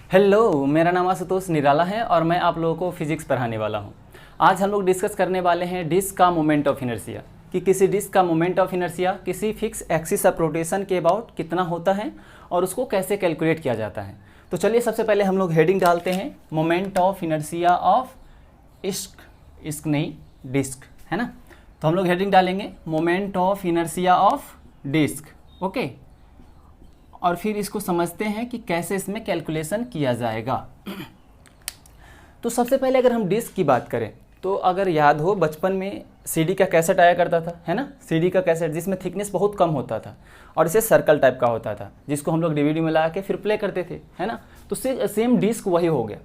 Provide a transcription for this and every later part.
Hello, मेरा नाम आशुतोष निराला है और मैं आप लोगों को फिजिक्स पढ़ाने वाला हूँ। आज हम लोग डिस्कस करने वाले हैं डिस्क का मोमेंट ऑफ इनर्शिया, कि किसी डिस्क का मोमेंट ऑफ इनर्शिया किसी फिक्स एक्सिस ऑफ रोटेशन के अबाउट कितना होता है और उसको कैसे कैलकुलेट किया जाता है। तो चलिए सबसे पहले हम लोग हेडिंग डालते हैं मोमेंट ऑफ इनर्शिया ऑफ इश्क नहीं डिस्क, है ना। तो हम लोग हेडिंग डालेंगे moment of inertia of disc, okay. और फिर इसको समझते हैं कि कैसे इसमें कैलकुलेशन किया जाएगा। तो सबसे पहले अगर हम डिस्क की बात करें तो अगर याद हो बचपन में सीडी का कैसेट आया करता था, है ना। सीडी का कैसेट जिसमें थिकनेस बहुत कम होता था और इसे सर्कल टाइप का होता था, जिसको हम लोग डीवीडी में लगा के फिर प्ले करते थे, है ना। तो सेम डिस्क वही हो गया।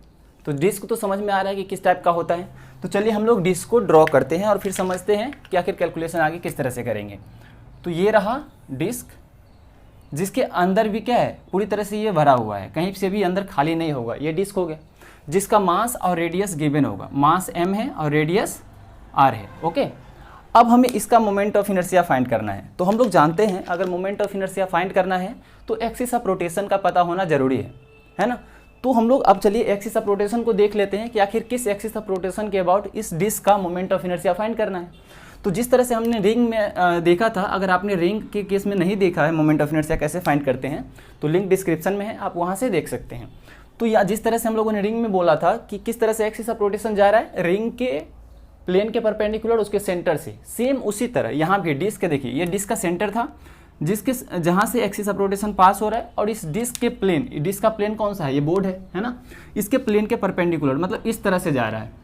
तो डिस्क तो समझ में आ रहा है कि किस टाइप का होता है। तो चलिए हम लोग डिस्क को ड्रॉ करते हैं और फिर समझते हैं कि आखिर कैलकुलेशन आगे किस तरह से करेंगे। तो ये रहा डिस्क, जिसके अंदर भी क्या है, पूरी तरह से ये भरा हुआ है, कहीं से भी अंदर खाली नहीं होगा। ये डिस्क हो गया जिसका मास और रेडियस गिवन होगा। मास m है और रेडियस r है, ओके। अब हमें इसका मोमेंट ऑफ इनर्शिया फाइंड करना है। तो हम लोग जानते हैं अगर मोमेंट ऑफ इनर्शिया फाइंड करना है तो एक्सिस ऑफ रोटेशन का पता होना जरूरी है ना। तो हम लोग अब चलिए एक्सिस ऑफ रोटेशन को देख लेते हैं कि आखिर किस एक्सिस ऑफ रोटेशन के अबाउट इस डिस्क का मोमेंट ऑफ इनर्शिया फाइंड करना है। तो जिस तरह से हमने रिंग में देखा था, अगर आपने रिंग के केस में नहीं देखा है मोमेंट ऑफ इनर्शिया कैसे फाइंड करते हैं तो लिंक डिस्क्रिप्शन में है, आप वहाँ से देख सकते हैं। तो या जिस तरह से हम लोगों ने रिंग में बोला था कि किस तरह से एक्सिस ऑफ रोटेशन जा रहा है रिंग के प्लेन के परपेंडिकुलर उसके सेंटर से, सेम उसी तरह यहाँ भी डिस्क के देखिए, ये डिस्क का सेंटर था जिसके जहाँ से एक्सिस ऑफ रोटेशन पास हो रहा है, और इस डिस्क के प्लेन, डिस्क का प्लेन कौन सा है, ये बोर्ड है ना, इसके प्लेन के परपेंडिकुलर, मतलब इस तरह से जा रहा है।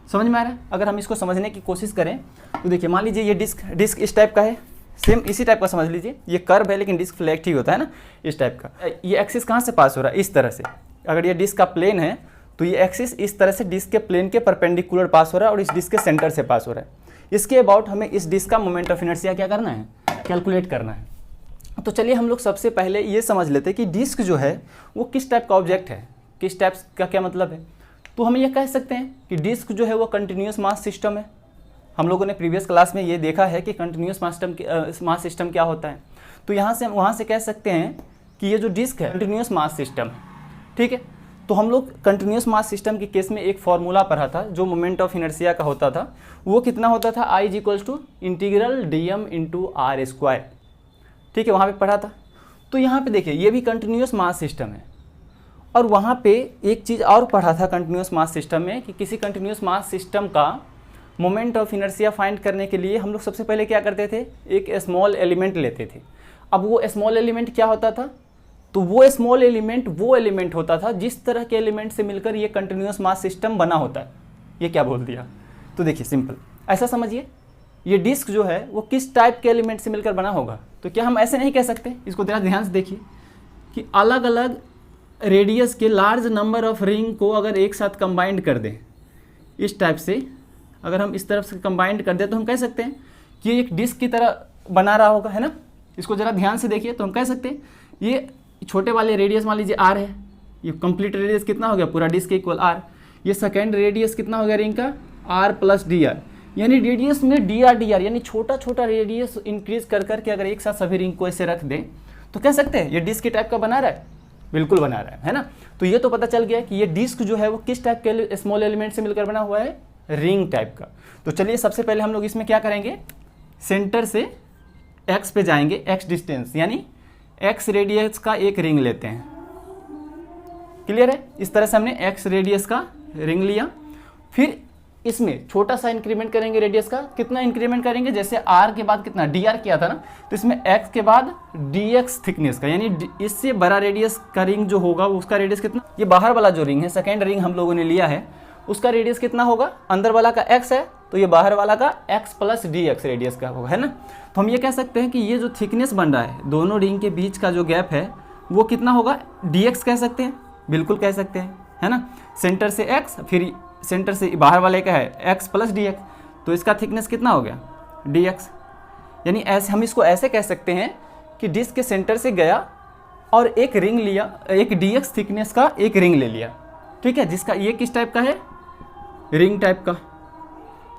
समझ में आ रहा है। अगर हम इसको समझने की कोशिश करें तो देखिए, मान लीजिए ये डिस्क इस टाइप का है, सेम इसी टाइप का समझ लीजिए। ये कर्व है लेकिन डिस्क फ्लैट ही होता है ना, इस टाइप का। ये एक्सिस कहाँ से पास हो रहा है, इस तरह से। अगर ये डिस्क का प्लेन है तो ये एक्सिस इस तरह से डिस्क के प्लेन के परपेंडिकुलर पास हो रहा है और इस डिस्क के सेंटर से पास हो रहा है। इसके अबाउट हमें इस डिस्क का मोमेंट ऑफ इनर्शिया क्या करना है, कैलकुलेट करना है। तो चलिए हम लोग सबसे पहले ये समझ लेते हैं कि डिस्क जो है वो किस टाइप का ऑब्जेक्ट है, किस टाइप का क्या मतलब है। तो हम ये कह सकते हैं कि डिस्क जो है वो कंटिन्यूस मास सिस्टम है। हम लोगों ने प्रीवियस क्लास में ये देखा है कि कंटिन्यूस मास सिस्टम क्या होता है। तो यहाँ से हम वहाँ से कह सकते हैं कि ये जो डिस्क है कंटिन्यूस मास सिस्टम है, ठीक है। तो हम लोग कंटिन्यूस मास सिस्टम के केस में एक फॉर्मूला पढ़ा था जो मोमेंट ऑफ इनर्शिया का होता था। वो कितना होता था, I = इंटीग्रल dm × r², ठीक है, वहाँ पे पढ़ा था। तो यहाँ पे देखिए ये भी कंटिन्यूस मास सिस्टम है। और वहाँ पे एक चीज़ और पढ़ा था कंटिन्यूस मास सिस्टम में कि किसी कंटिन्यूस मास सिस्टम का मोमेंट ऑफ इनर्शिया फाइंड करने के लिए हम लोग सबसे पहले क्या करते थे, एक स्मॉल एलिमेंट लेते थे। अब वो स्मॉल एलिमेंट क्या होता था, तो वो स्मॉल एलिमेंट वो एलिमेंट होता था जिस तरह के एलिमेंट से मिलकर ये कंटिन्यूस मास सिस्टम बना होता है। ये क्या बोल दिया, तो देखिए सिंपल ऐसा समझिए, ये डिस्क जो है वो किस टाइप के एलिमेंट से मिलकर बना होगा। तो क्या हम ऐसे नहीं कह सकते, इसको जरा ध्यान से देखिए कि अलग अलग रेडियस के लार्ज नंबर ऑफ रिंग को अगर एक साथ कंबाइंड कर दें, इस टाइप से अगर हम इस तरफ से कंबाइंड कर दें तो हम कह सकते हैं कि ये एक डिस्क की तरह बना रहा होगा, है ना। इसको ज़रा ध्यान से देखिए तो हम कह सकते हैं ये छोटे वाले रेडियस मान लीजिए r है, ये कंप्लीट रेडियस कितना हो गया, पूरा डिस्क इक्वल r। ये सेकेंड रेडियस कितना हो गया रिंग का, r + dr, यानी रेडियस में dr यानी छोटा छोटा रेडियस इंक्रीज कर करके अगर एक साथ सभी रिंग को ऐसे रख दें तो कह सकते हैं ये डिस्क की टाइप का बना रहा है, बिल्कुल बना रहा है ना। तो ये तो पता चल गया कि ये डिस्क जो है वो किस टाइप के स्मॉल एलिमेंट से मिलकर बना हुआ है, रिंग टाइप का। तो चलिए सबसे पहले हम लोग इसमें क्या करेंगे, सेंटर से x पे जाएंगे, x डिस्टेंस यानी x रेडियस का एक रिंग लेते हैं। क्लियर है। इस तरह से हमने x रेडियस का रिंग लिया, फिर इसमें छोटा सा इंक्रीमेंट करेंगे रेडियस का। कितना इंक्रीमेंट करेंगे, जैसे r के बाद कितना dr किया था ना, तो इसमें x के बाद dx थिकनेस का, यानी इससे बड़ा रेडियस का रिंग जो होगा उसका रेडियस कितना, ये बाहर वाला जो रिंग है सेकेंड रिंग हम लोगों ने लिया है उसका रेडियस कितना होगा, अंदर वाला का x है तो ये बाहर वाला का x + dx रेडियस का होगा, है ना। तो हम ये कह सकते हैं कि ये जो थिकनेस बन रहा है दोनों रिंग के बीच का जो गैप है वो कितना होगा, dx कह सकते हैं, बिल्कुल कह सकते हैं, है ना। सेंटर से x, फिर सेंटर से बाहर वाले का है x + dx, तो इसका थिकनेस कितना हो गया, dx। यानी ऐसे हम इसको ऐसे कह सकते हैं कि डिस्क के सेंटर से गया और एक रिंग लिया, एक dx थिकनेस का एक रिंग ले लिया, ठीक है, जिसका ये किस टाइप का है, रिंग टाइप का,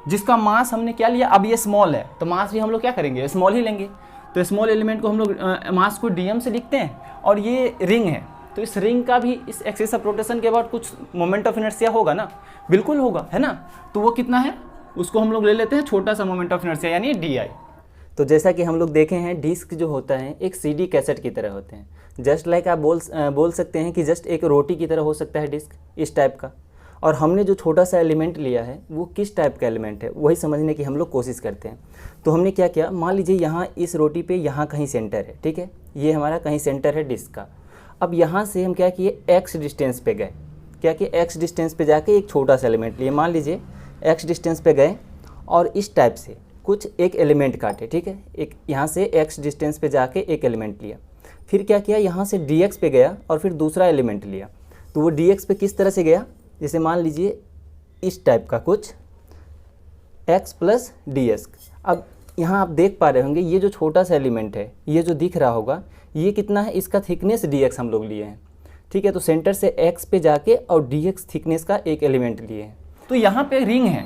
जिसका मास हमने क्या लिया, अब ये स्मॉल है तो मास भी हम लोग क्या करेंगे, स्मॉल ही लेंगे। तो स्मॉल एलिमेंट को हम लोग मास को dm से लिखते हैं और ये रिंग है तो इस रिंग का भी इस एक्सिस ऑफ रोटेशन के बाद कुछ मोमेंट ऑफ इनर्शिया होगा ना, बिल्कुल होगा, है ना। तो वो कितना है, उसको हम लोग ले लेते हैं छोटा सा मोमेंट ऑफ इनर्शिया यानी DI। तो जैसा कि हम लोग देखे हैं, डिस्क जो होता है एक CD कैसेट की तरह होते हैं। जस्ट लाइक आप बोल सकते हैं कि जस्ट एक रोटी की तरह हो सकता है डिस्क, इस टाइप का। और हमने जो छोटा सा एलिमेंट लिया है वो किस टाइप का एलिमेंट है, वही समझने की हम लोग कोशिश करते हैं। तो हमने क्या किया, मान लीजिए यहाँ इस रोटी पे यहाँ कहीं सेंटर है, ठीक है, ये हमारा कहीं सेंटर है डिस्क का। अब यहाँ से हम क्या किए, x डिस्टेंस पे गए, क्या कि x डिस्टेंस पे जाके एक छोटा सा एलिमेंट लिए, मान लीजिए x डिस्टेंस पे गए और इस टाइप से कुछ एक एलिमेंट काटे, ठीक है, एक यहाँ से x डिस्टेंस पे जाके एक एलिमेंट लिया। फिर क्या किया, यहाँ से dx पे गया और फिर दूसरा एलिमेंट लिया। तो वो dx पे किस तरह से गया, जैसे मान लीजिए इस टाइप का कुछ x प्लस ds। अब यहाँ आप देख पा रहे होंगे ये जो छोटा सा एलिमेंट है, ये जो दिख रहा होगा, ये कितना है, इसका थिकनेस dx हम लोग लिए हैं, ठीक है। तो सेंटर से x पे जाके और dx थिकनेस का एक एलिमेंट लिए हैं। तो यहाँ पे रिंग है,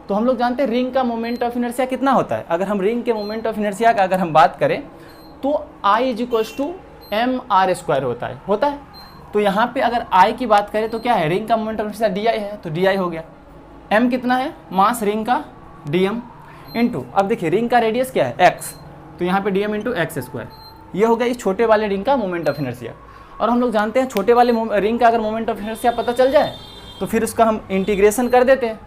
तो हम लोग जानते हैं रिंग का मोमेंट ऑफ इनर्शिया कितना होता है। अगर हम रिंग के मोमेंट ऑफ इनर्शिया का अगर हम बात करें तो I = mr² होता है। तो यहाँ पे अगर I की बात करें तो क्या है, रिंग का मोमेंट ऑफ इनर्शिया DI है, तो DI हो गया। m कितना है, मास रिंग का dm इंटू, अब देखिए रिंग का रेडियस क्या है x, तो यहाँ पे dm इंटू x²। ये हो गया इस छोटे वाले रिंग का मोमेंट ऑफ इनर्शिया। और हम लोग जानते हैं छोटे वाले रिंग का अगर मोमेंट ऑफ इनर्शिया पता चल जाए तो फिर उसका हम इंटीग्रेशन कर देते हैं,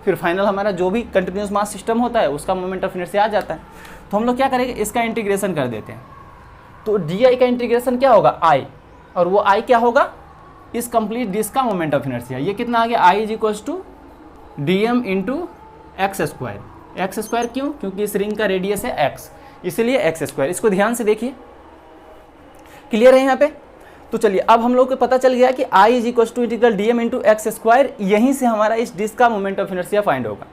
फिर फाइनल हमारा जो भी कंटिन्यूस मास सिस्टम होता है उसका मोमेंट ऑफ इनर्शिया आ जाता है। तो हम लोग क्या करेंगे, इसका इंटीग्रेशन कर देते हैं। तो DI का इंटीग्रेशन क्या होगा, I, और वो I क्या होगा, इस कंप्लीट डिस्क का मोमेंट ऑफ इनर्शिया। ये कितना आ गया, I = dm into x²। x² क्यों, क्योंकि इस रिंग का रेडियस है x, इसलिए x²। इसको ध्यान से देखिए, क्लियर है यहाँ पे। तो चलिए अब हम लोग को पता चल गया कि I = dm इंटू x², यहीं से हमारा इस डिस्क का मोमेंट ऑफ इनर्शिया फाइंड होगा।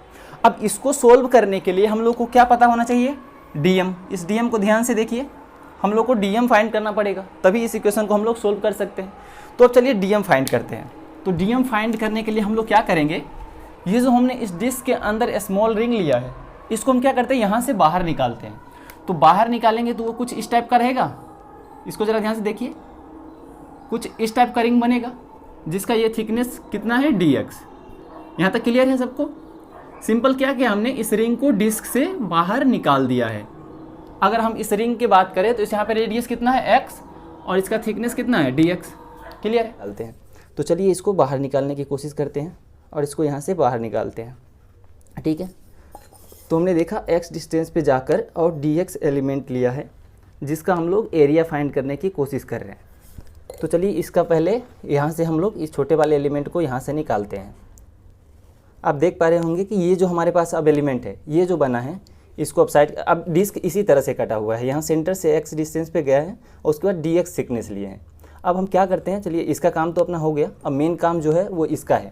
अब इसको सोल्व करने के लिए हम लोग को क्या पता होना चाहिए, dm। इस dm को ध्यान से देखिए, हम लोग को dm फाइंड करना पड़ेगा, तभी इस इक्वेशन को हम लोग सोल्व कर सकते हैं। तो अब चलिए dm फाइंड करते हैं। तो dm फाइंड करने के लिए हम लोग क्या करेंगे, ये जो हमने इस डिस्क के अंदर स्मॉल रिंग लिया है, इसको हम क्या करते हैं, यहाँ से बाहर निकालते हैं। तो बाहर निकालेंगे तो वो कुछ इस टाइप का रहेगा, इसको ज़रा ध्यान से देखिए, कुछ इस टाइप का रिंग बनेगा जिसका ये थिकनेस कितना है, dx। यहाँ तक क्लियर है सबको। सिंपल क्या कि हमने इस रिंग को डिस्क से बाहर निकाल दिया है। अगर हम इस रिंग की बात करें तो इस यहाँ पे रेडियस कितना है, x, और इसका थिकनेस कितना है, dx। क्लियर है, निकालते हैं। तो चलिए इसको बाहर निकालने की कोशिश करते हैं और इसको यहाँ से बाहर निकालते हैं, ठीक है। तो हमने देखा x डिस्टेंस पे जाकर और dx एलिमेंट लिया है जिसका हम लोग एरिया फाइंड करने की कोशिश कर रहे हैं। तो चलिए इसका पहले यहाँ से हम लोग इस छोटे वाले एलिमेंट को यहाँ से निकालते हैं। आप देख पा रहे होंगे कि ये जो हमारे पास अब एलिमेंट है, ये जो बना है, इसको अब साइड, अब डिस्क इसी तरह से कटा हुआ है, यहाँ सेंटर से x डिस्टेंस पे गया है और उसके बाद dx थिकनेस लिए हैं। अब हम क्या करते हैं, चलिए इसका काम तो अपना हो गया, अब मेन काम जो है वो इसका है।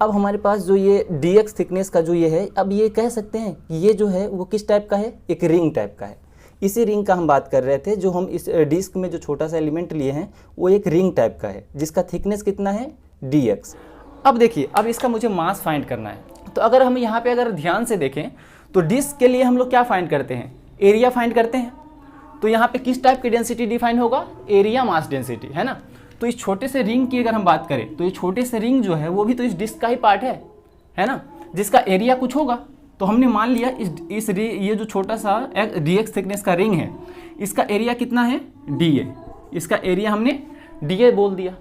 अब हमारे पास जो ये dx थिकनेस का जो ये है, अब ये कह सकते हैं कि ये जो है वो किस टाइप का है, एक रिंग टाइप का है। इसी रिंग का हम बात कर रहे थे, जो हम इस डिस्क में जो छोटा सा एलिमेंट लिए हैं वो एक रिंग टाइप का है जिसका थिकनेस कितना है, dx। अब देखिए, अब इसका मुझे मास फाइंड करना है। तो अगर हम यहाँ पे अगर ध्यान से देखें तो डिस्क के लिए हम लोग क्या फाइंड करते हैं, एरिया फाइंड करते हैं। तो यहाँ पे किस टाइप की डेंसिटी डिफाइन होगा, एरिया मास डेंसिटी, है ना। तो इस छोटे से रिंग की अगर हम बात करें तो ये छोटे से रिंग जो है वो भी तो इस डिस्क का ही पार्ट है ना, जिसका एरिया कुछ होगा। तो हमने मान लिया ये जो छोटा सा dx थिकनेस का रिंग है, इसका एरिया कितना है, dA। इसका एरिया हमने dA बोल दिया,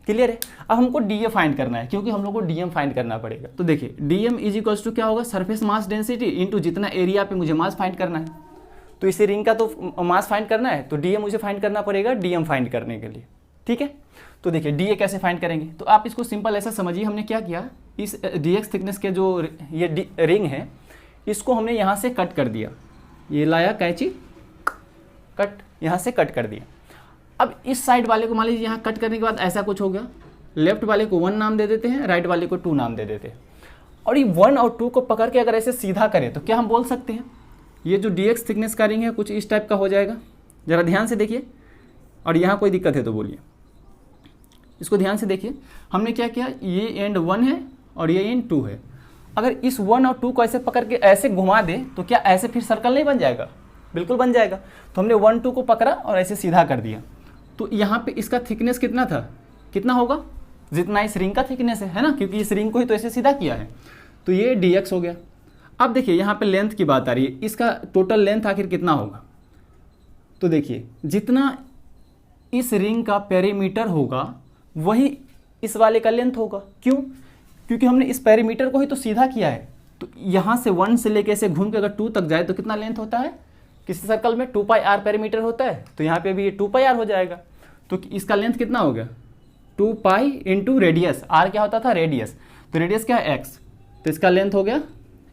क्लियर है। अब हमको dA फाइंड करना है क्योंकि हम लोग को dm फाइंड करना पड़ेगा। तो देखिए dm = क्या होगा, सरफेस मास डेंसिटी इंटू जितना एरिया पे मुझे मास फाइंड करना है। तो इसी रिंग का तो मास फाइंड करना है, तो dA मुझे फाइंड करना पड़ेगा dm फाइंड करने के लिए, ठीक है। तो देखिए dA कैसे फाइंड करेंगे, तो आप इसको सिंपल ऐसा समझिए, हमने क्या किया, इस dx थिकनेस के जो ये रिंग है इसको हमने यहाँ से कट कर दिया, ये लाया कैंची, कट, यहाँ से कट कर दिया। अब इस साइड वाले को मान लीजिए यहाँ कट करने के बाद ऐसा कुछ हो गया, लेफ्ट वाले को 1 नाम दे देते हैं, राइट वाले को 2 नाम दे देते हैं। और ये 1 और 2 को पकड़ के अगर ऐसे सीधा करें तो क्या हम बोल सकते हैं, ये जो dx थिकनेस का रिंग है कुछ इस टाइप का हो जाएगा। ज़रा ध्यान से देखिए, और यहाँ कोई दिक्कत है तो बोलिए। इसको ध्यान से देखिए, हमने क्या किया, ये एंड 1 है और ये एंड 2 है। अगर इस 1 और 2 को ऐसे पकड़ के ऐसे घुमा दे तो क्या ऐसे फिर सर्कल नहीं बन जाएगा, बिल्कुल बन जाएगा। तो हमने 1 2 को पकड़ा और ऐसे सीधा कर दिया। तो यहाँ पे इसका थिकनेस कितना था, कितना होगा, जितना इस रिंग का थिकनेस है ना, क्योंकि इस रिंग को ही तो ऐसे सीधा किया है, तो ये dx हो गया। अब देखिए यहाँ पे लेंथ की बात आ रही है, इसका टोटल लेंथ आखिर कितना होगा, तो देखिए जितना इस रिंग का पेरीमीटर होगा वही इस वाले का लेंथ होगा। क्यों? क्योंकि हमने इस पेरीमीटर को ही तो सीधा किया है। तो यहाँ से 1 से लेके ऐसे घूम के अगर 2 तक जाए तो कितना लेंथ होता है, किसी सर्कल में 2πr पेरीमीटर होता है, तो यहाँ पे भी ये 2πr हो जाएगा। तो इसका लेंथ कितना हो गया, 2π इंटू रेडियस, r क्या होता था, रेडियस, तो रेडियस क्या है, x, तो इसका लेंथ हो गया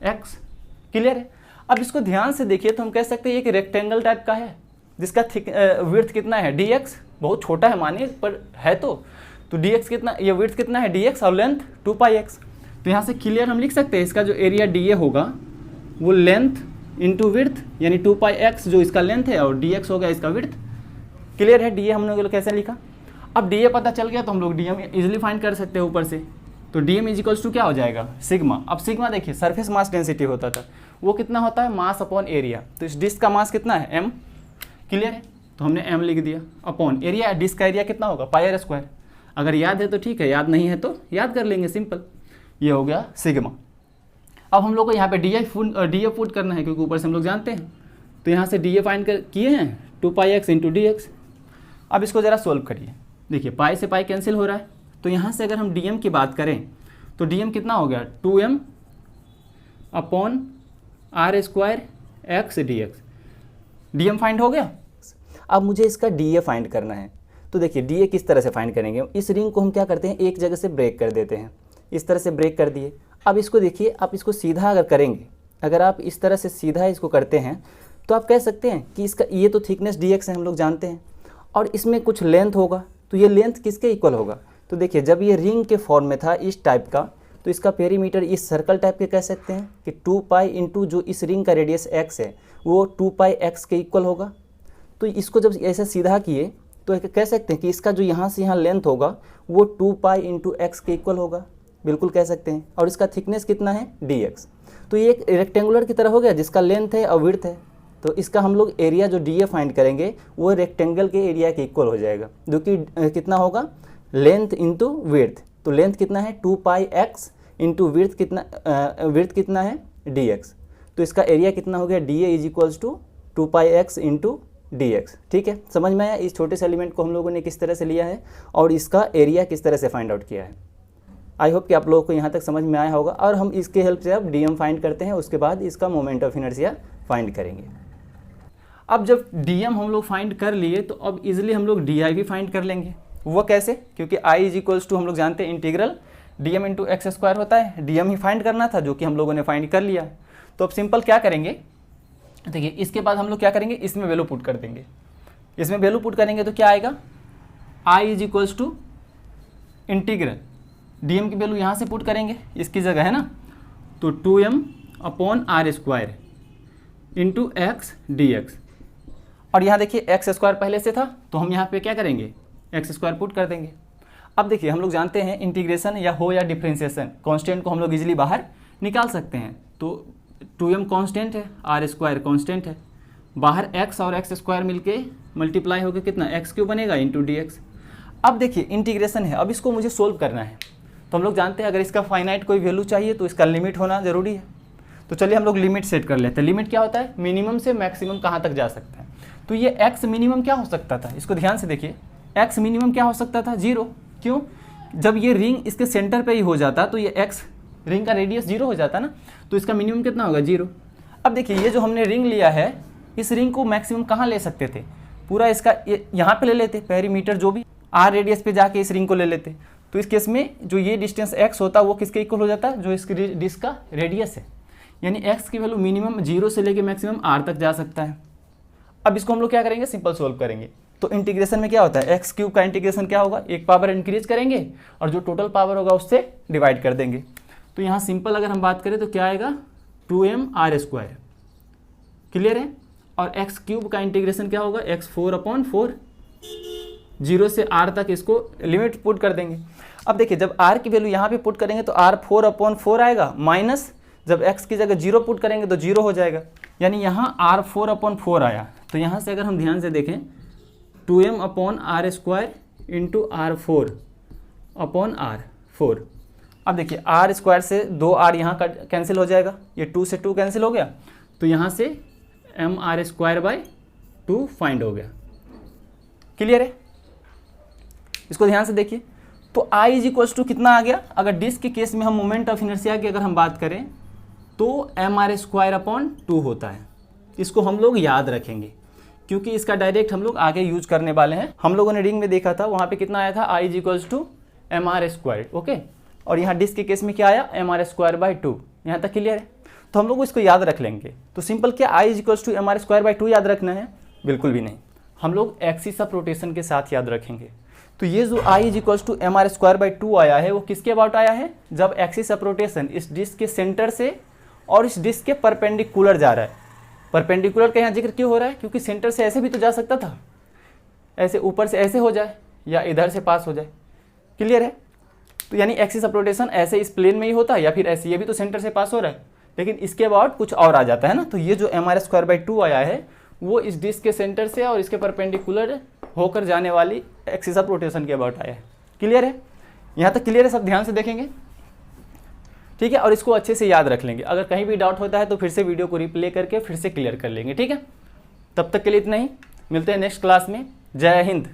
x। क्लियर है? अब इसको ध्यान से देखिए तो हम कह सकते हैं ये कि रेक्टेंगल टाइप का है जिसका विड्थ कितना है, dx, बहुत छोटा है मानिए पर है तो dx कितना, ये विड्थ कितना है dx और लेंथ 2πx। तो यहाँ से क्लियर हम लिख सकते हैं इसका जो एरिया dA होगा वो लेंथ इंटू विड्थ यानी 2πx जो इसका लेंथ है और dx हो गया इसका विड्थ। क्लियर है? dA हमने कैसे लिखा, अब dA पता चल गया तो हम लोग dm इजीली फाइंड कर सकते हैं ऊपर से। तो dm इज इक्वल्स टू क्या हो जाएगा, सिग्मा। अब सिग्मा देखिए सरफेस मास डेंसिटी होता था, वो कितना होता है, मास अपॉन एरिया। तो इस डिस्क का मास कितना है, m। क्लियर है? तो हमने m लिख दिया अपॉन एरिया, डिस्क का एरिया कितना होगा, πr²। अगर याद है तो ठीक है, याद नहीं है तो याद कर लेंगे, सिंपल। ये हो गया सिग्मा। अब हम लोग को यहाँ पे dA पुट करना है क्योंकि ऊपर से हम लोग जानते हैं, तो यहाँ से dA फाइंड किए हैं 2πx इंटू dx। अब इसको ज़रा सोल्व करिए, देखिए पाई से पाई कैंसिल हो रहा है, तो यहाँ से अगर हम dm की बात करें तो dm कितना हो गया, 2m upon r² x dx। dm find हो गया। अब मुझे इसका dA फाइंड करना है, तो देखिए dA किस तरह से फाइंड करेंगे, इस रिंग को हम क्या करते हैं एक जगह से ब्रेक कर देते हैं, इस तरह से ब्रेक कर दिए। अब इसको देखिए, आप इसको सीधा अगर करेंगे, अगर आप इस तरह से सीधा इसको करते हैं तो आप कह सकते हैं कि इसका ये तो थिकनेस dx है, हम लोग जानते हैं, और इसमें कुछ लेंथ होगा, तो ये लेंथ किसके इक्वल होगा, तो देखिए जब ये रिंग के फॉर्म में था इस टाइप का, तो इसका पेरीमीटर इस सर्कल टाइप के कह सकते हैं कि 2π इंटू जो इस रिंग का रेडियस x है वो 2πx के इक्वल होगा। तो इसको जब ऐसे सीधा किए तो कह सकते हैं कि इसका जो यहाँ से यहाँ लेंथ होगा वो 2π इंटू एक्स के इक्वल होगा, बिल्कुल कह सकते हैं। और इसका थिकनेस कितना है, dx। तो ये एक रेक्टेंगुलर की तरह हो गया जिसका लेंथ है और विड्थ है, तो इसका हम लोग एरिया जो dA फाइंड करेंगे वो रेक्टेंगल के एरिया के इक्वल हो जाएगा, जो कि कितना होगा, लेंथ इंटू विड्थ। तो लेंथ कितना है 2πx इंटू विड्थ कितना है dx। तो इसका एरिया कितना हो गया, dA is equals to 2πx into dx। ठीक है, समझ में आया इस छोटे से एलिमेंट को हम लोगों ने किस तरह से लिया है और इसका एरिया किस तरह से फाइंड आउट किया है। आई होप कि आप लोगों को यहाँ तक समझ में आया होगा। और हम इसके हेल्प से अब dm फाइंड करते हैं, उसके बाद इसका मोमेंट ऑफ इनर्शिया फाइंड करेंगे। अब जब dm हम लोग फाइंड कर लिए तो अब इजीली हम लोग di भी फाइंड कर लेंगे। वो कैसे, क्योंकि i इज इक्वल्स टू हम लोग जानते हैं इंटीग्रल dm इंटू x² होता है, dm ही फाइंड करना था जो कि हम लोगों ने फाइंड कर लिया। तो अब सिंपल क्या करेंगे, देखिए इसके बाद हम लोग क्या करेंगे, इसमें वैल्यू पुट कर देंगे। इसमें वैल्यू पुट करेंगे तो क्या आएगा, i is equals to integral dm की वैल्यू यहाँ से पुट करेंगे इसकी जगह, है ना, तो 2m upon r² into x dx। और यहाँ देखिए x² पहले से था तो हम यहाँ पे क्या करेंगे, x² पुट कर देंगे। अब देखिए हम लोग जानते हैं इंटीग्रेशन या हो या डिफ्रेंशिएशन, कांस्टेंट को हम लोग इजीली बाहर निकाल सकते हैं। तो 2m कांस्टेंट है, r² कांस्टेंट है, बाहर x और x² मिलके मल्टीप्लाई होकर कितना x³ बनेगा इंटू dx। अब देखिए इंटीग्रेशन है, अब इसको मुझे सोल्व करना है। तो हम लोग जानते हैं अगर इसका फाइनाइट कोई वैल्यू चाहिए तो इसका लिमिट होना ज़रूरी है। तो चलिए हम लोग लिमिट सेट कर लेते हैं। लिमिट क्या होता है, मिनिमम से मैक्सिमम कहाँ तक जा सकता है। तो ये x मिनिमम क्या हो सकता था, इसको ध्यान से देखिए, x मिनिमम क्या हो सकता था, 0। क्यों, जब ये रिंग इसके सेंटर पे ही हो जाता तो ये x रिंग का रेडियस 0 हो जाता ना, तो इसका मिनिमम कितना होगा, 0। अब देखिए ये जो हमने रिंग लिया है, इस रिंग को मैक्सिमम कहाँ ले सकते थे, पूरा इसका यहाँ पे ले लेते, पेरीमीटर जो भी r रेडियस पे जाके इस रिंग को ले लेते। तो इस केस में जो ये डिस्टेंस x होता वो किसके इक्वल हो जाता, जो इसकी डिस्क का रेडियस है, यानी x की वैल्यू मिनिमम 0 से लेके मैक्सिमम r तक जा सकता है। अब इसको हम लोग क्या करेंगे, सिंपल सोल्व करेंगे। तो इंटीग्रेशन में क्या होता है, x³ का इंटीग्रेशन क्या होगा, एक पावर इंक्रीज करेंगे और जो टोटल पावर होगा उससे डिवाइड कर देंगे। तो यहाँ सिंपल अगर हम बात करें तो क्या आएगा, 2m r²। क्लियर है, और x³ का इंटीग्रेशन क्या होगा, x4/4, 0 से r तक इसको लिमिट पुट कर देंगे। अब देखिए जब r की वैल्यू यहाँ पे पुट करेंगे तो r 4/4 आएगा, माइनस जब x की जगह 0 पुट करेंगे तो 0 हो जाएगा, यानी यहाँ r 4/4 आया। तो यहाँ से अगर हम ध्यान से देखें 2m/r² into r4 upon are 4। अब देखिए आर स्क्वायर से 2r यहाँ का कैंसिल हो जाएगा, ये 2 से 2 कैंसिल हो गया, तो यहाँ से mr²/2 फाइंड हो गया। क्लियर है? इसको ध्यान से देखिए। तो I = कितना आ गया? अगर डिस्क के केस में हम मोमेंट ऑफ इनर्शिया की अगर हम बात करें तो mr²/2 होता है। इसको हम लोग याद रखेंगे क्योंकि इसका डायरेक्ट हम लोग आगे यूज करने वाले हैं। हम लोगों ने रिंग में देखा था, वहाँ पे कितना आया था? I = mr²। ओके, और यहाँ डिस्क के केस में क्या आया? mr²/2। यहाँ तक क्लियर है? तो हम लोग इसको याद रख लेंगे। तो सिंपल क्या I = mr²/2 याद रखना है? बिल्कुल भी नहीं, हम लोग एक्सिस ऑफ रोटेशन के साथ याद रखेंगे। तो ये जो I = mr²/2 आया है वो किसके अबाउट आया है? जब एक्सिस ऑफ रोटेशन इस डिस्क के सेंटर से और इस डिस्क के परपेंडिकुलर जा रहा है। परपेंडिकुलर का यहाँ जिक्र क्यों हो रहा है? क्योंकि सेंटर से ऐसे भी तो जा सकता था, ऐसे ऊपर से ऐसे हो जाए या इधर से पास हो जाए। क्लियर है? तो यानी एक्सिस ऑफ रोटेशन ऐसे इस प्लेन में ही होता है या फिर ऐसे, ये भी तो सेंटर से पास हो रहा है, लेकिन इसके अबाउट कुछ और आ जाता है ना। तो ये जो mr²/2 आया है वो इस डिस्क के सेंटर से और इसके परपेंडिकुलर होकर जाने वाली एक्सिस ऑफ रोटेशन के अबाउट आया है। क्लियर है? यहाँ तक क्लियर है? सब ध्यान से देखेंगे, ठीक है? और इसको अच्छे से याद रख लेंगे। अगर कहीं भी डाउट होता है तो फिर से वीडियो को रिप्ले करके फिर से क्लियर कर लेंगे, ठीक है? तब तक के लिए इतना ही, मिलते हैं नेक्स्ट क्लास में। जय हिंद।